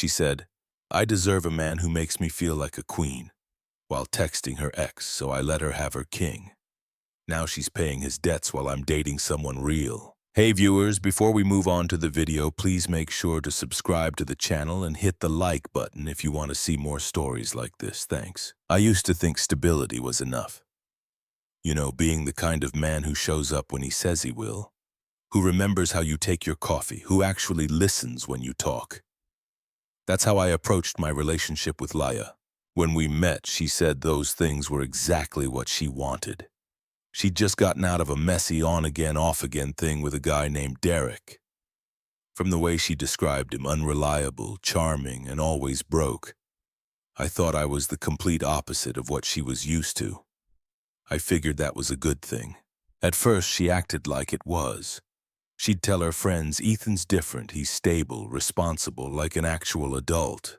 She said, "I deserve a man who makes me feel like a queen," while texting her ex, so I let her have her king. Now she's paying his debts while I'm dating someone real. Hey viewers, before we move on to the video, please make sure to subscribe to the channel and hit the like button if you want to see more stories like this. Thanks. I used to think stability was enough. You know, being the kind of man who shows up when he says he will, who remembers how you take your coffee, who actually listens when you talk. That's how I approached my relationship with Laya. When we met, she said those things were exactly what she wanted. She'd just gotten out of a messy on-again, off-again thing with a guy named Derek. From the way she described him, unreliable, charming, and always broke, I thought I was the complete opposite of what she was used to. I figured that was a good thing. At first, she acted like it was. She'd tell her friends, "Ethan's different, he's stable, responsible, like an actual adult."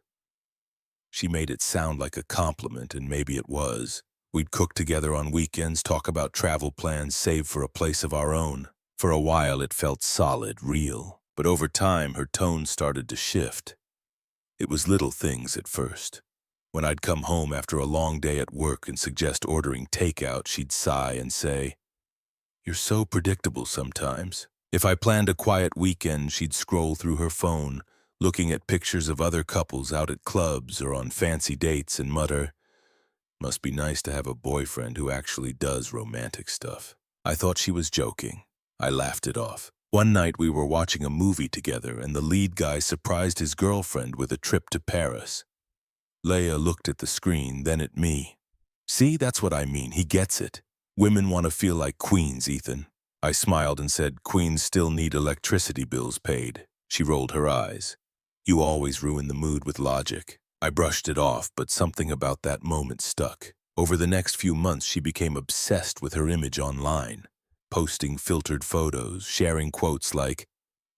She made it sound like a compliment, and maybe it was. We'd cook together on weekends, talk about travel plans, save for a place of our own. For a while, it felt solid, real. But over time, her tone started to shift. It was little things at first. When I'd come home after a long day at work and suggest ordering takeout, she'd sigh and say, "You're so predictable sometimes." If I planned a quiet weekend, she'd scroll through her phone, looking at pictures of other couples out at clubs or on fancy dates, and mutter, "Must be nice to have a boyfriend who actually does romantic stuff." I thought she was joking. I laughed it off. One night we were watching a movie together and the lead guy surprised his girlfriend with a trip to Paris. Leia looked at the screen, then at me. "See, that's what I mean. He gets it. Women want to feel like queens, Ethan." I smiled and said, "Queens still need electricity bills paid." She rolled her eyes. "You always ruin the mood with logic." I brushed it off, but something about that moment stuck. Over the next few months, she became obsessed with her image online, posting filtered photos, sharing quotes like,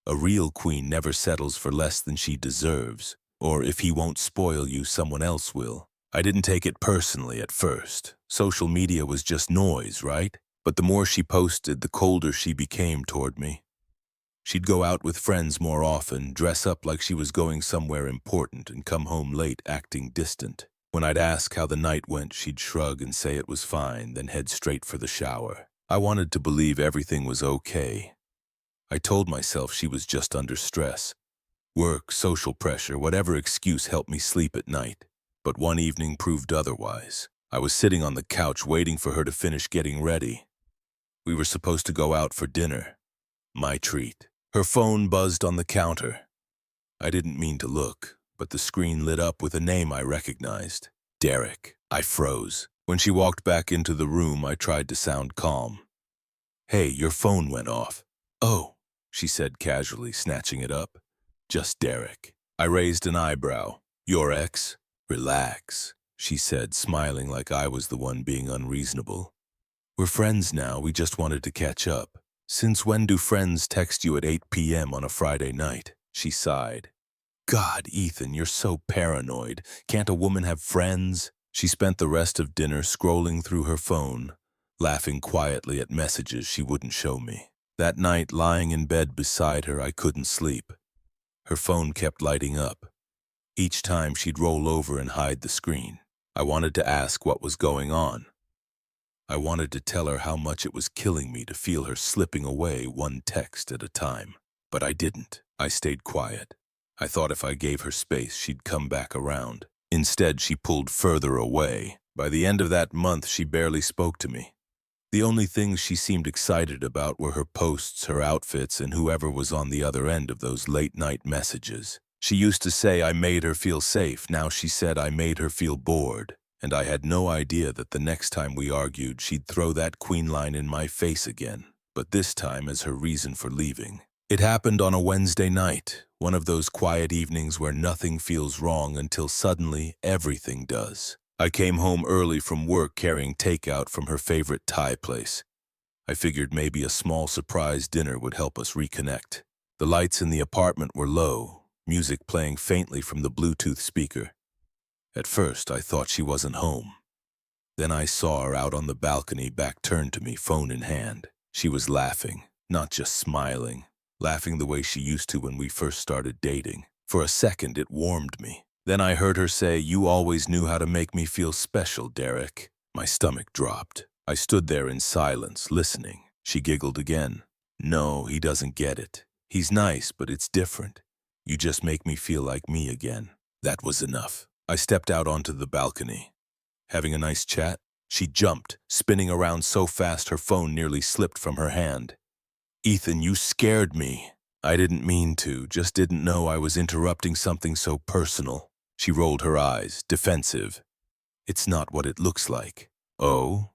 "A real queen never settles for less than she deserves," or "If he won't spoil you, someone else will." I didn't take it personally at first. Social media was just noise, right? But the more she posted, the colder she became toward me. She'd go out with friends more often, dress up like she was going somewhere important, and come home late acting distant. When I'd ask how the night went, she'd shrug and say it was fine, then head straight for the shower. I wanted to believe everything was okay. I told myself she was just under stress. Work, social pressure, whatever excuse helped me sleep at night. But one evening proved otherwise. I was sitting on the couch waiting for her to finish getting ready. We were supposed to go out for dinner. My treat. Her phone buzzed on the counter. I didn't mean to look, but the screen lit up with a name I recognized. Derek. I froze. When she walked back into the room, I tried to sound calm. "Hey, your phone went off." "Oh," she said casually, snatching it up. "Just Derek." I raised an eyebrow. "Your ex?" "Relax," she said, smiling like I was the one being unreasonable. "We're friends now, we just wanted to catch up." "Since when do friends text you at 8 p.m. on a Friday night?" She sighed. "God, Ethan, you're so paranoid. Can't a woman have friends?" She spent the rest of dinner scrolling through her phone, laughing quietly at messages she wouldn't show me. That night, lying in bed beside her, I couldn't sleep. Her phone kept lighting up. Each time she'd roll over and hide the screen. I wanted to ask what was going on. I wanted to tell her how much it was killing me to feel her slipping away one text at a time. But I didn't. I stayed quiet. I thought if I gave her space, she'd come back around. Instead, she pulled further away. By the end of that month, she barely spoke to me. The only things she seemed excited about were her posts, her outfits, and whoever was on the other end of those late-night messages. She used to say I made her feel safe. Now she said I made her feel bored. And I had no idea that the next time we argued, she'd throw that queen line in my face again, but this time as her reason for leaving. It happened on a Wednesday night, one of those quiet evenings where nothing feels wrong until suddenly everything does. I came home early from work carrying takeout from her favorite Thai place. I figured maybe a small surprise dinner would help us reconnect. The lights in the apartment were low, music playing faintly from the Bluetooth speaker. At first, I thought she wasn't home. Then I saw her out on the balcony, back turned to me, phone in hand. She was laughing, not just smiling, laughing the way she used to when we first started dating. For a second, it warmed me. Then I heard her say, "You always knew how to make me feel special, Derek." My stomach dropped. I stood there in silence, listening. She giggled again. "No, he doesn't get it. He's nice, but it's different. You just make me feel like me again." That was enough. I stepped out onto the balcony. "Having a nice chat?" She jumped, spinning around so fast her phone nearly slipped from her hand. "Ethan, you scared me." "I didn't mean to, just didn't know I was interrupting something so personal." She rolled her eyes, defensive. "It's not what it looks like." "Oh?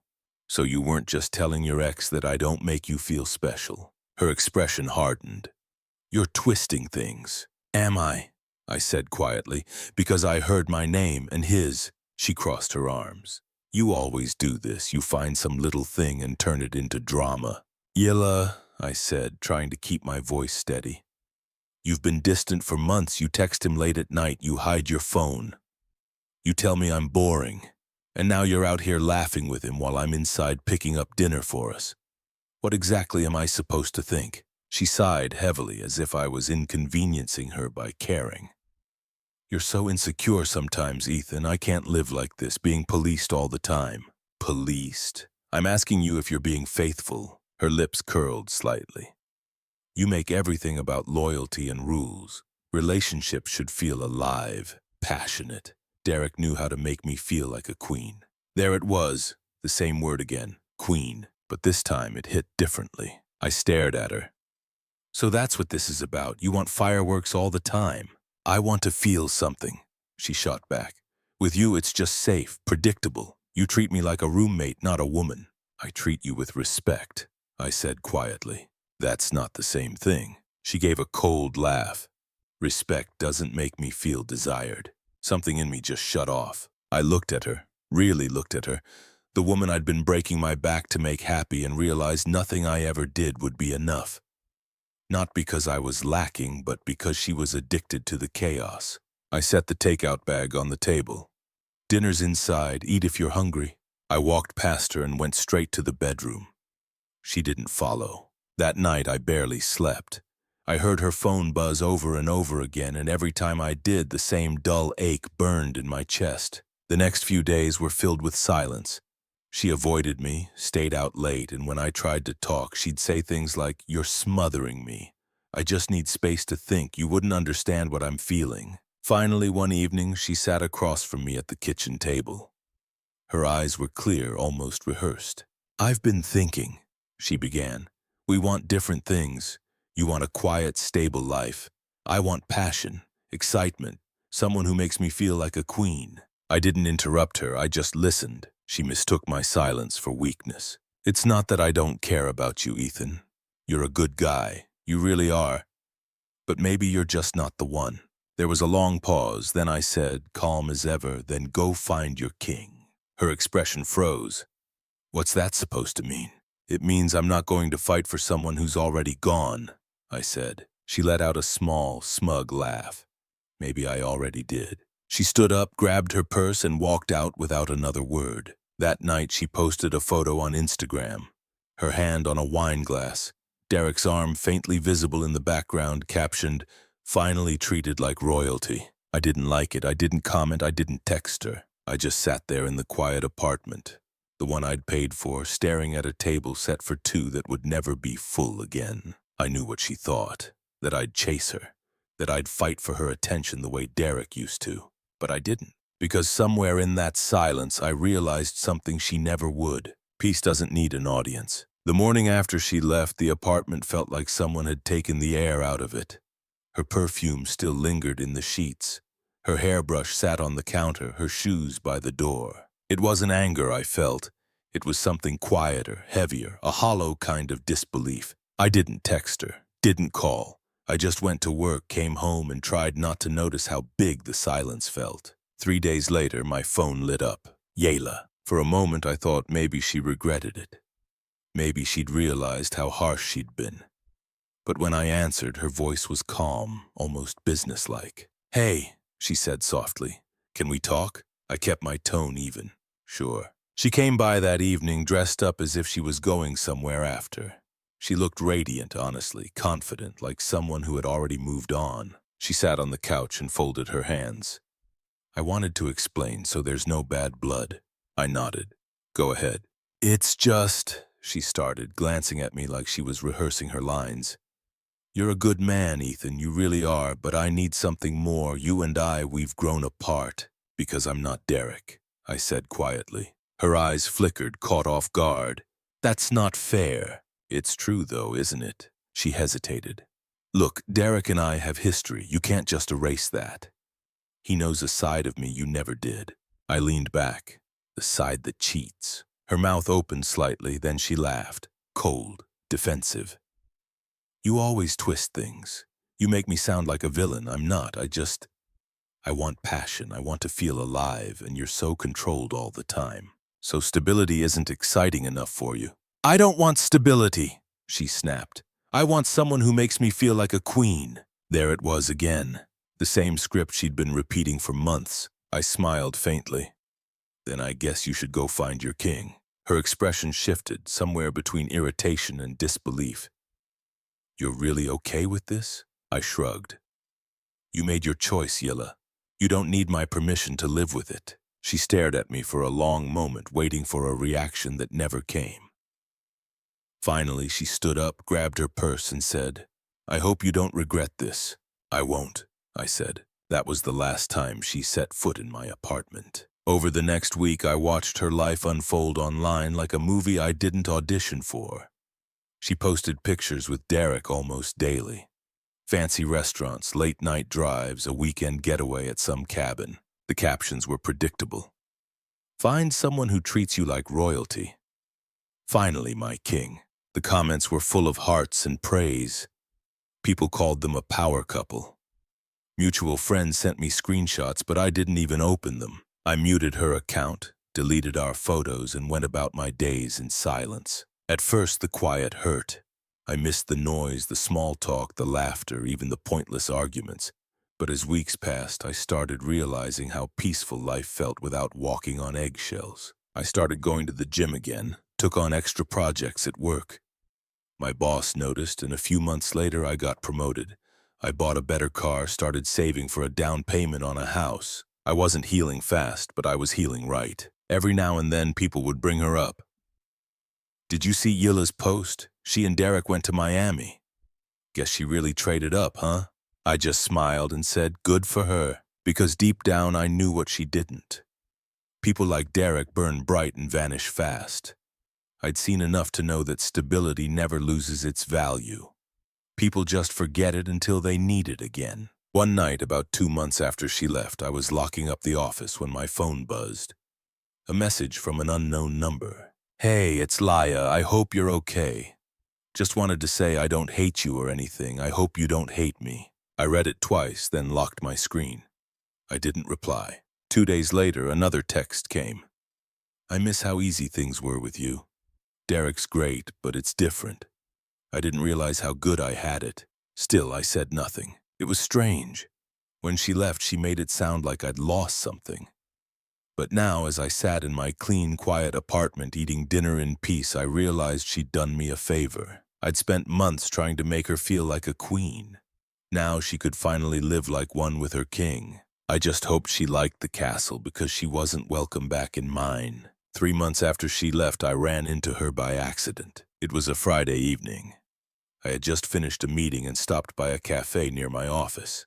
So you weren't just telling your ex that I don't make you feel special?" Her expression hardened. "You're twisting things." "Am I?" I said quietly, "because I heard my name and his." She crossed her arms. "You always do this. You find some little thing and turn it into drama." "Yilla," I said, trying to keep my voice steady. "You've been distant for months. You text him late at night. You hide your phone. You tell me I'm boring. And now you're out here laughing with him while I'm inside picking up dinner for us. What exactly am I supposed to think?" She sighed heavily, as if I was inconveniencing her by caring. "You're so insecure sometimes, Ethan. I can't live like this, being policed all the time." "Policed? I'm asking you if you're being faithful." Her lips curled slightly. "You make everything about loyalty and rules. Relationships should feel alive, passionate." Derek knew how to make me feel like a queen. There it was, the same word again, queen, but this time it hit differently. I stared at her. "So that's what this is about. You want fireworks all the time." "I want to feel something," she shot back. "With you, it's just safe, predictable. You treat me like a roommate, not a woman." "I treat you with respect," I said quietly. "That's not the same thing." She gave a cold laugh. "Respect doesn't make me feel desired." Something in me just shut off. I looked at her, really looked at her, the woman I'd been breaking my back to make happy, and realized nothing I ever did would be enough. Not because I was lacking, but because she was addicted to the chaos. I set the takeout bag on the table. "Dinner's inside, eat if you're hungry." I walked past her and went straight to the bedroom. She didn't follow. That night I barely slept. I heard her phone buzz over and over again, and every time I did, the same dull ache burned in my chest. The next few days were filled with silence. She avoided me, stayed out late, and when I tried to talk, she'd say things like, "You're smothering me. I just need space to think. You wouldn't understand what I'm feeling." Finally, one evening, she sat across from me at the kitchen table. Her eyes were clear, almost rehearsed. "I've been thinking," she began. "We want different things. You want a quiet, stable life. I want passion, excitement, someone who makes me feel like a queen." I didn't interrupt her, I just listened. She mistook my silence for weakness. "It's not that I don't care about you, Ethan. You're a good guy. You really are. But maybe you're just not the one." There was a long pause, then I said, calm as ever, "Then go find your king." Her expression froze. "What's that supposed to mean?" "It means I'm not going to fight for someone who's already gone," I said. She let out a small, smug laugh. Maybe I already did. She stood up, grabbed her purse, and walked out without another word. That night she posted a photo on Instagram, her hand on a wine glass, Derek's arm faintly visible in the background, captioned, "Finally treated like royalty." I didn't like it, I didn't comment, I didn't text her. I just sat there in the quiet apartment, the one I'd paid for, staring at a table set for two that would never be full again. I knew what she thought, that I'd chase her, that I'd fight for her attention the way Derek used to. But I didn't, because somewhere in that silence I realized something she never would. Peace doesn't need an audience. The morning after she left, the apartment felt like someone had taken the air out of it. Her perfume still lingered in the sheets. Her hairbrush sat on the counter, her shoes by the door. It wasn't anger I felt. It was something quieter, heavier, a hollow kind of disbelief. I didn't text her, didn't call. I just went to work, came home, and tried not to notice how big the silence felt. 3 days later, my phone lit up. Yayla. For a moment, I thought maybe she regretted it. Maybe she'd realized how harsh she'd been. But when I answered, her voice was calm, almost businesslike. "Hey," she said softly. "Can we talk?" I kept my tone even. "Sure." She came by that evening, dressed up as if she was going somewhere after. She looked radiant, honestly, confident, like someone who had already moved on. She sat on the couch and folded her hands. I wanted to explain, so there's no bad blood. I nodded. Go ahead. It's just, she started, glancing at me like she was rehearsing her lines. You're a good man, Ethan, you really are, but I need something more. You and we've grown apart, because I'm not Derek, I said quietly. Her eyes flickered, caught off guard. That's not fair. It's true, though, isn't it? She hesitated. Look, Derek and I have history. You can't just erase that. He knows a side of me you never did. I leaned back. The side that cheats. Her mouth opened slightly, then she laughed. Cold, defensive. You always twist things. You make me sound like a villain. I'm not. I want passion. I want to feel alive, and you're so controlled all the time. So stability isn't exciting enough for you. I don't want stability, she snapped. I want someone who makes me feel like a queen. There it was again. The same script she'd been repeating for months. I smiled faintly. Then I guess you should go find your king. Her expression shifted, somewhere between irritation and disbelief. You're really okay with this? I shrugged. You made your choice, Yilla. You don't need my permission to live with it. She stared at me for a long moment, waiting for a reaction that never came. Finally, she stood up, grabbed her purse, and said, I hope you don't regret this. I won't, I said. That was the last time she set foot in my apartment. Over the next week, I watched her life unfold online like a movie I didn't audition for. She posted pictures with Derek almost daily. Fancy restaurants, late-night drives, a weekend getaway at some cabin. The captions were predictable. Find someone who treats you like royalty. Finally, my king. The comments were full of hearts and praise. People called them a power couple. Mutual friends sent me screenshots, but I didn't even open them. I muted her account, deleted our photos, and went about my days in silence. At first, the quiet hurt. I missed the noise, the small talk, the laughter, even the pointless arguments. But as weeks passed, I started realizing how peaceful life felt without walking on eggshells. I started going to the gym again, took on extra projects at work. My boss noticed, and a few months later I got promoted. I bought a better car, started saving for a down payment on a house. I wasn't healing fast, but I was healing right. Every now and then people would bring her up. Did you see Yilla's post? She and Derek went to Miami. Guess she really traded up, huh? I just smiled and said, good for her, because deep down I knew what she didn't. People like Derek burn bright and vanish fast. I'd seen enough to know that stability never loses its value. People just forget it until they need it again. One night, about 2 months after she left, I was locking up the office when my phone buzzed. A message from an unknown number. Hey, it's Laya. I hope you're okay. Just wanted to say I don't hate you or anything. I hope you don't hate me. I read it twice, then locked my screen. I didn't reply. 2 days later, another text came. I miss how easy things were with you. Derek's great, but it's different. I didn't realize how good I had it. Still, I said nothing. It was strange. When she left, she made it sound like I'd lost something. But now, as I sat in my clean, quiet apartment eating dinner in peace, I realized she'd done me a favor. I'd spent months trying to make her feel like a queen. Now she could finally live like one with her king. I just hoped she liked the castle because she wasn't welcome back in mine. 3 months after she left, I ran into her by accident. It was a Friday evening. I had just finished a meeting and stopped by a cafe near my office.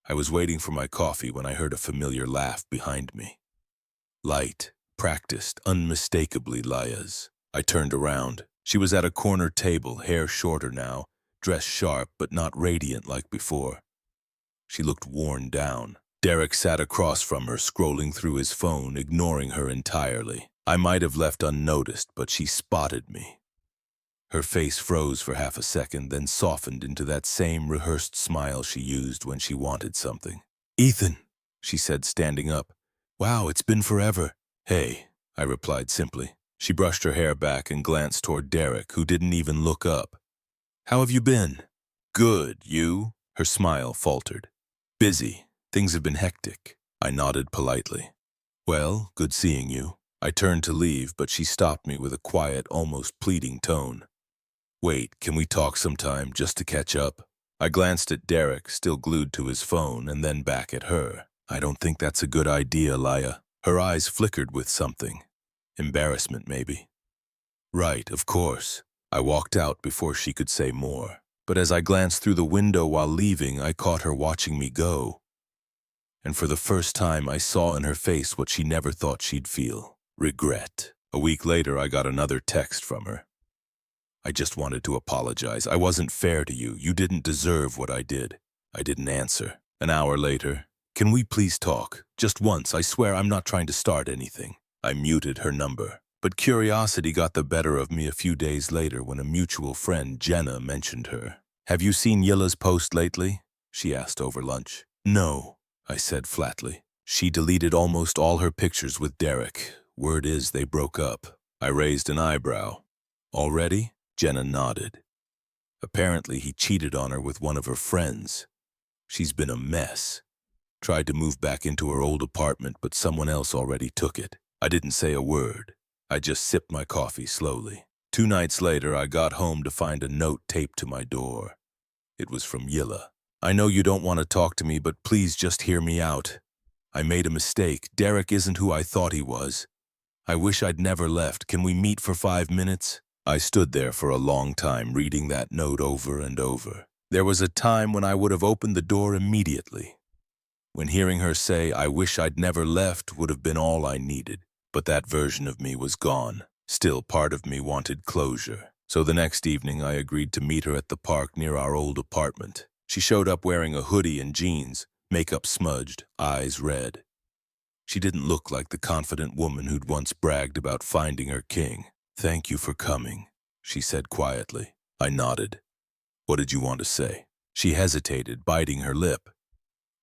I was waiting for my coffee when I heard a familiar laugh behind me. Light, practiced, unmistakably Laya's. I turned around. She was at a corner table, hair shorter now, dressed sharp but not radiant like before. She looked worn down. Derek sat across from her, scrolling through his phone, ignoring her entirely. I might have left unnoticed, but she spotted me. Her face froze for half a second, then softened into that same rehearsed smile she used when she wanted something. Ethan, she said, standing up. Wow, it's been forever. Hey, I replied simply. She brushed her hair back and glanced toward Derek, who didn't even look up. How have you been? Good, you? Her smile faltered. Busy. Things have been hectic. I nodded politely. Well, good seeing you. I turned to leave, but she stopped me with a quiet, almost pleading tone. Wait, can we talk sometime, just to catch up? I glanced at Derek, still glued to his phone, and then back at her. I don't think that's a good idea, Laya. Her eyes flickered with something. Embarrassment, maybe. Right, of course. I walked out before she could say more. But as I glanced through the window while leaving, I caught her watching me go. And for the first time, I saw in her face what she never thought she'd feel. Regret. A week later, I got another text from her. I just wanted to apologize. I wasn't fair to you. You didn't deserve what I did. I didn't answer. An hour later, can we please talk? Just once, I swear I'm not trying to start anything. I muted her number. But curiosity got the better of me a few days later when a mutual friend, Jenna, mentioned her. Have you seen Yilla's post lately? She asked over lunch. No, I said flatly. She deleted almost all her pictures with Derek. Word is they broke up. I raised an eyebrow. Already? Jenna nodded. Apparently he cheated on her with one of her friends. She's been a mess. Tried to move back into her old apartment, but someone else already took it. I didn't say a word. I just sipped my coffee slowly. 2 nights later, I got home to find a note taped to my door. It was from Yilla. I know you don't want to talk to me, but please just hear me out. I made a mistake. Derek isn't who I thought he was. I wish I'd never left. Can we meet for 5 minutes? I stood there for a long time, reading that note over and over. There was a time when I would have opened the door immediately. When hearing her say, I wish I'd never left, would have been all I needed. But that version of me was gone. Still, part of me wanted closure. So the next evening, I agreed to meet her at the park near our old apartment. She showed up wearing a hoodie and jeans, makeup smudged, eyes red. She didn't look like the confident woman who'd once bragged about finding her king. Thank you for coming, she said quietly. I nodded. What did you want to say? She hesitated, biting her lip.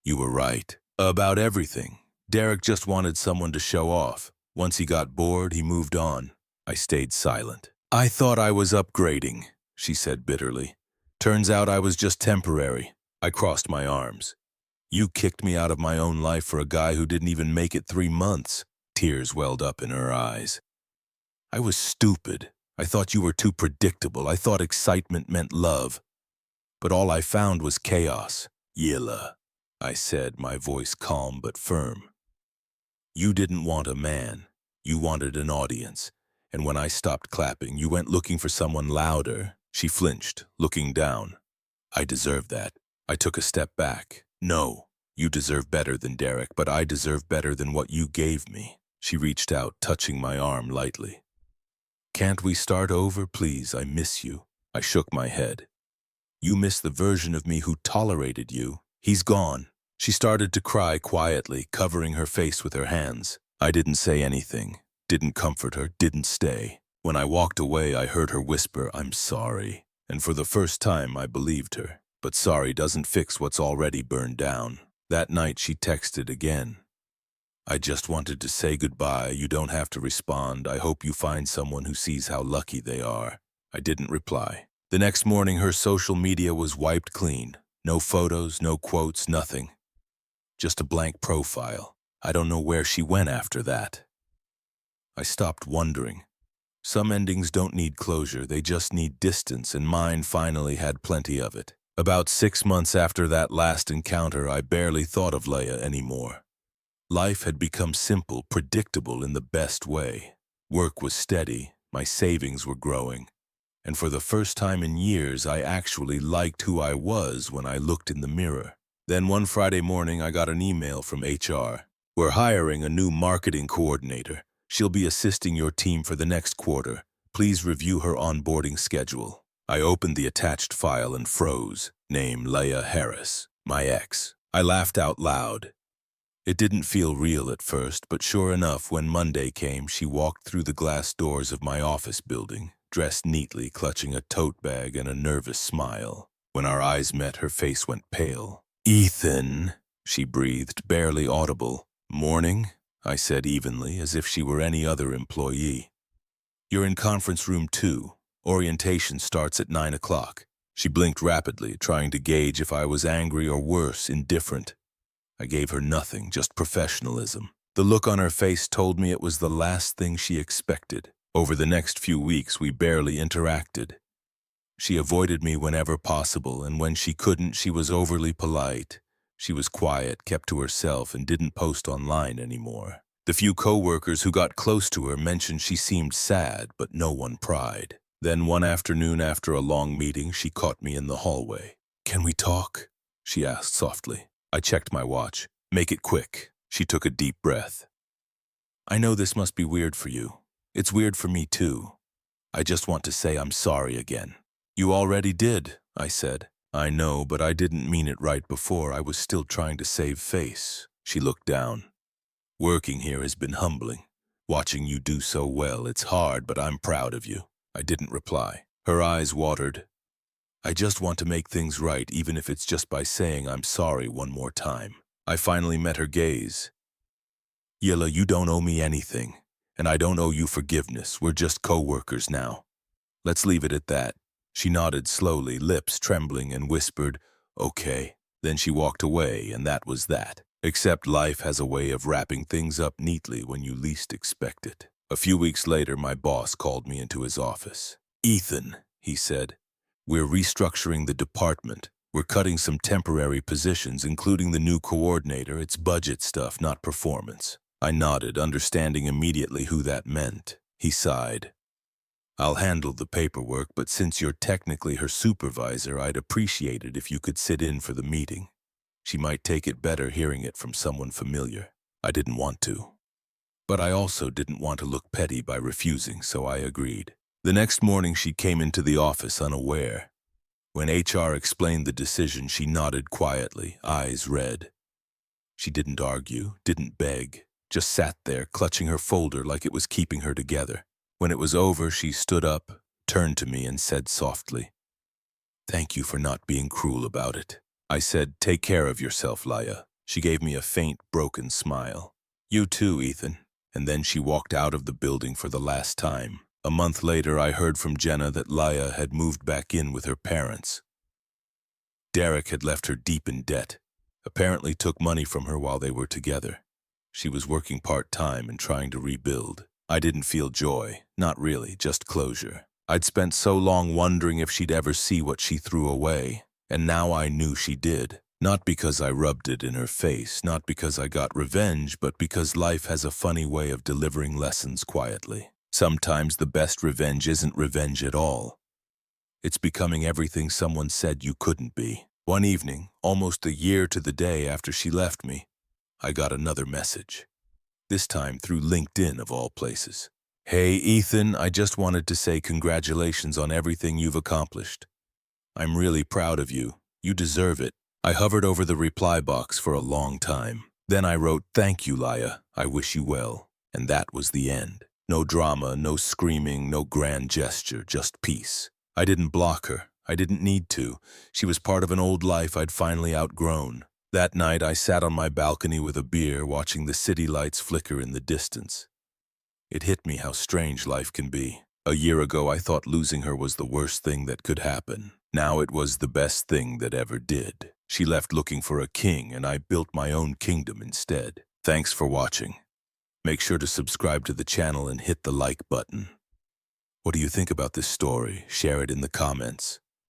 You were right. About everything. Derek just wanted someone to show off. Once he got bored, he moved on. I stayed silent. I thought I was upgrading, she said bitterly. Turns out I was just temporary. I crossed my arms. You kicked me out of my own life for a guy who didn't even make it 3 months. Tears welled up in her eyes. I was stupid. I thought you were too predictable. I thought excitement meant love. But all I found was chaos. Yilla, I said, my voice calm but firm. You didn't want a man. You wanted an audience. And when I stopped clapping, you went looking for someone louder. She flinched, looking down. I deserve that. I took a step back. No, you deserve better than Derek, but I deserve better than what you gave me. She reached out, touching my arm lightly. Can't we start over, please? I miss you. I shook my head. You miss the version of me who tolerated you. He's gone. She started to cry quietly, covering her face with her hands. I didn't say anything, didn't comfort her, didn't stay. When I walked away, I heard her whisper, I'm sorry. And for the first time, I believed her. But sorry doesn't fix what's already burned down. That night, she texted again. I just wanted to say goodbye. You don't have to respond. I hope you find someone who sees how lucky they are. I didn't reply. The next morning, her social media was wiped clean. No photos, no quotes, nothing. Just a blank profile. I don't know where she went after that. I stopped wondering. Some endings don't need closure, they just need distance, and mine finally had plenty of it. About 6 months after that last encounter, I barely thought of Leia anymore. Life had become simple, predictable in the best way. Work was steady, my savings were growing, and for the first time in years, I actually liked who I was when I looked in the mirror. Then one Friday morning, I got an email from HR. We're hiring a new marketing coordinator. She'll be assisting your team for the next quarter. Please review her onboarding schedule. I opened the attached file and froze. Name Leia Harris, my ex. I laughed out loud. It didn't feel real at first, but sure enough, when Monday came, she walked through the glass doors of my office building, dressed neatly, clutching a tote bag and a nervous smile. When our eyes met, her face went pale. Ethan, she breathed, barely audible. Morning, I said evenly, as if she were any other employee. You're in conference room 2. Orientation starts at 9 o'clock. She blinked rapidly, trying to gauge if I was angry or worse, indifferent. I gave her nothing, just professionalism. The look on her face told me it was the last thing she expected. Over the next few weeks, we barely interacted. She avoided me whenever possible, and when she couldn't, she was overly polite. She was quiet, kept to herself, and didn't post online anymore. The few co-workers who got close to her mentioned she seemed sad, but no one pried. Then one afternoon after a long meeting, she caught me in the hallway. "Can we talk?" she asked softly. I checked my watch. "Make it quick." She took a deep breath. "I know this must be weird for you. It's weird for me too. I just want to say I'm sorry again." "You already did," I said. "I know, but I didn't mean it right before. I was still trying to save face." She looked down. "Working here has been humbling. Watching you do so well, it's hard, but I'm proud of you." I didn't reply. Her eyes watered. "I just want to make things right, even if it's just by saying I'm sorry one more time." I finally met her gaze. "Yilla, you don't owe me anything, and I don't owe you forgiveness. We're just co-workers now. Let's leave it at that." She nodded slowly, lips trembling, and whispered, "Okay." Then she walked away, and that was that. Except life has a way of wrapping things up neatly when you least expect it. A few weeks later, my boss called me into his office. "Ethan," he said, "we're restructuring the department. We're cutting some temporary positions, including the new coordinator. It's budget stuff, not performance." I nodded, understanding immediately who that meant. He sighed. "I'll handle the paperwork, but since you're technically her supervisor, I'd appreciate it if you could sit in for the meeting. She might take it better hearing it from someone familiar." I didn't want to. But I also didn't want to look petty by refusing, so I agreed. The next morning she came into the office unaware. When HR explained the decision, she nodded quietly, eyes red. She didn't argue, didn't beg, just sat there clutching her folder like it was keeping her together. When it was over, she stood up, turned to me, and said softly, "Thank you for not being cruel about it." I said, "Take care of yourself, Laya." She gave me a faint, broken smile. "You too, Ethan." And then she walked out of the building for the last time. A month later, I heard from Jenna that Laya had moved back in with her parents. Derek had left her deep in debt, apparently took money from her while they were together. She was working part-time and trying to rebuild. I didn't feel joy, not really, just closure. I'd spent so long wondering if she'd ever see what she threw away, and now I knew she did. Not because I rubbed it in her face, not because I got revenge, but because life has a funny way of delivering lessons quietly. Sometimes the best revenge isn't revenge at all. It's becoming everything someone said you couldn't be. One evening, almost a year to the day after she left me, I got another message. This time through LinkedIn of all places. "Hey, Ethan, I just wanted to say congratulations on everything you've accomplished. I'm really proud of you. You deserve it." I hovered over the reply box for a long time. Then I wrote, "Thank you, Laya. I wish you well." And that was the end. No drama, no screaming, no grand gesture, just peace. I didn't block her. I didn't need to. She was part of an old life I'd finally outgrown. That night, I sat on my balcony with a beer, watching the city lights flicker in the distance. It hit me how strange life can be. A year ago, I thought losing her was the worst thing that could happen. Now it was the best thing that ever did. She left looking for a king, and I built my own kingdom instead. Thanks for watching. Make sure to subscribe to the channel and hit the like button. What do you think about this story? Share it in the comments.